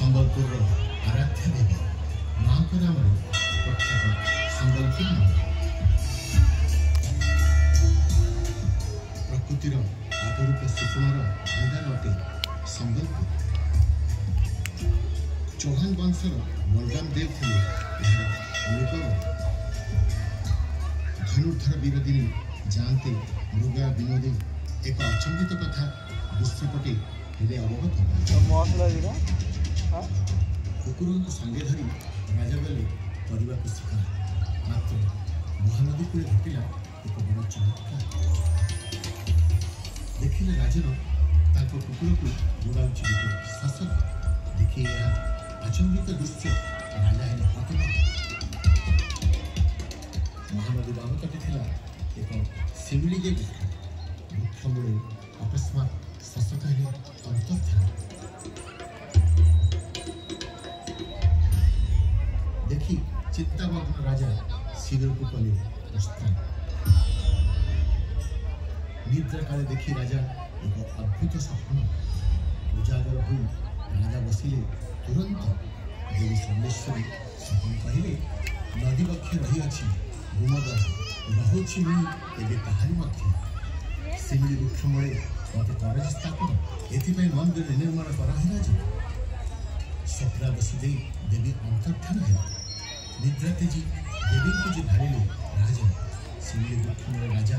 संबलपुर आराध्य देवी माँ नाम प्रख्यात संबलपुर प्रकृतिर अपरूप सुकुमार भंडार अटे संबलपुर। चौहान वंशर बलराम देव थे धनुर्धर वीरदिनी जानते मृगा विनोदी एक अचंबित कथा दृश्यपटे हेले अवगत कुकुर संगे धरी राजा गले परिवार को शिकार मात्र महानदी कूले घटिला एक बड़ चमत्कार देखिले राजन ताको कुकुर को उड़ाउछि गोटे शासक देखि यह अचंबित दृश्य राजा हेले हतबाक। महानदी बाम तटे थिला एक शिमिली जे वृक्ष मूले अकस्मात शासक हेले अंतर्धान देखी चित्तामग्न राजा शिविर को कले प्रस्थान। निद्रा काले देखी राजा एक अद्भुत स्वप्न उजागर हो राजा बसिले तुरंत देवी सोमेश्वरी स्वप्न कहले नदी पक्षे रही अच्छी गुमदर रहुछि मुई एबे कहानी मध्य शिमिली वृक्ष मूले मत तरज स्थापन एथिपाई मंदिर निर्माण करा है राजा स्वप्ना बसी दे देवी अंतर्धान है निद्रा तेजी देवी को जो भाड़े राजा शिमिली वृक्ष राजा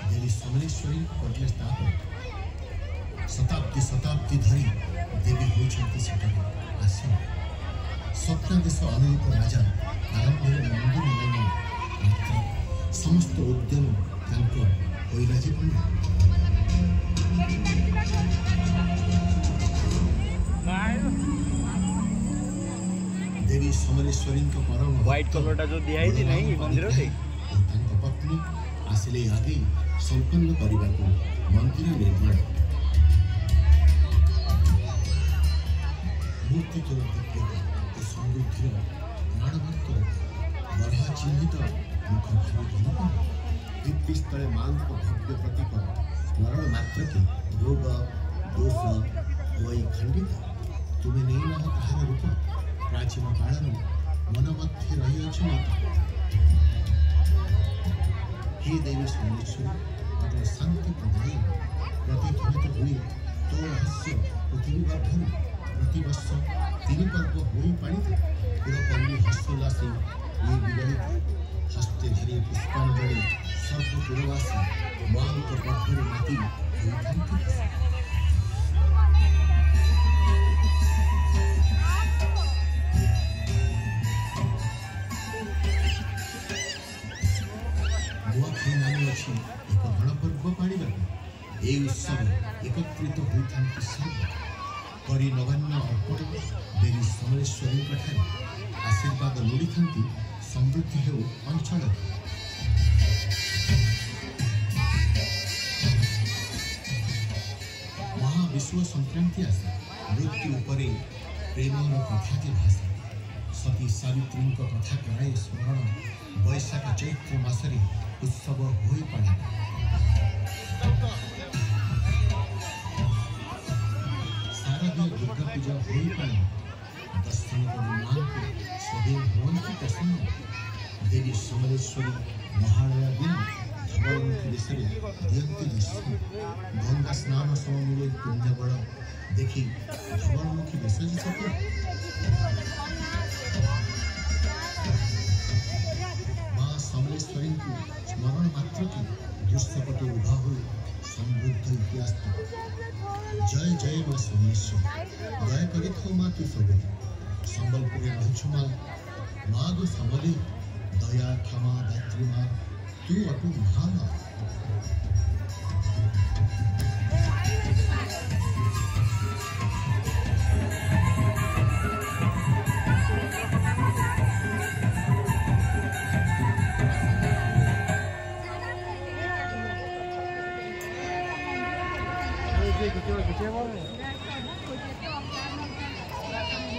देवी समलेश्वरी करले स्थापन शताब्दी शताब्दी धरी देवी होती आसन स्वप्न देश अनुरूप राजा आरंभ मंदिर निर्माण मात्र समस्त उद्यम होइला पंडा देवी समलेश्वरी परम व्हाइट कलर जो दिया नहीं मंदिर से पत्नी आसिले आगे संपन्न करने को मंदिर निर्माण मूर्ति समृद्धि प्राणवंतर बरहा चिन्हित मुख भित्तिस्थले मां भव्य प्रतीक स्मरण मात्र के रोग दोष वही खंडित तुम्हें नहीं ना तार रूप प्राचीन काल मन मध्य रही हे देवी सोमेश्वरी अटल शांति प्रदाय प्रतिध्वनित हुए तो रहस्य पृथ्वी गर्भर प्रतिवर्ष 3 पर्व हो पालित पुरपल्ली हर्षोल्लासे हुए विगलित हस्ते धरी पुष्पांजलि सर्वपुरवासी मां पर्वरे माति एक गणपर्व पाड़ा ये उत्सव एकत्रित होता करी नवान्न अर्पण देवी समलेश्वरी आशीर्वाद लोड़ी था समृद्धि हो अंचल महाविश्व संक्रांति आसे मृत्यु उपरे प्रेमर कथा के भाषा सती सावित्री कथा कराए स्मरण वैशाख चैत्र मासरे उत्सव हो पड़ा शारदीय दुर्गा पूजा हो पड़ा दर्शन मां को सदैव भवंती प्रसन्न देवी समलेश्वरी महालया दिन धवलमुखी देश दियंती दर्शन गंगा स्नान समय मिले पुण्य बड़ देखी धवलमुखी देश सत्य समलेश्वरी को स्मरण मात्र की दृश्यपटे उभा हुई समृद्ध इतिहास जय जय माँ सोमेश्वरी दया कर माँ तू सबली संबलपुर रहु माँ माँ गो सबली दया क्षमा दात्री माँ तू अटू महान Kecil-kecil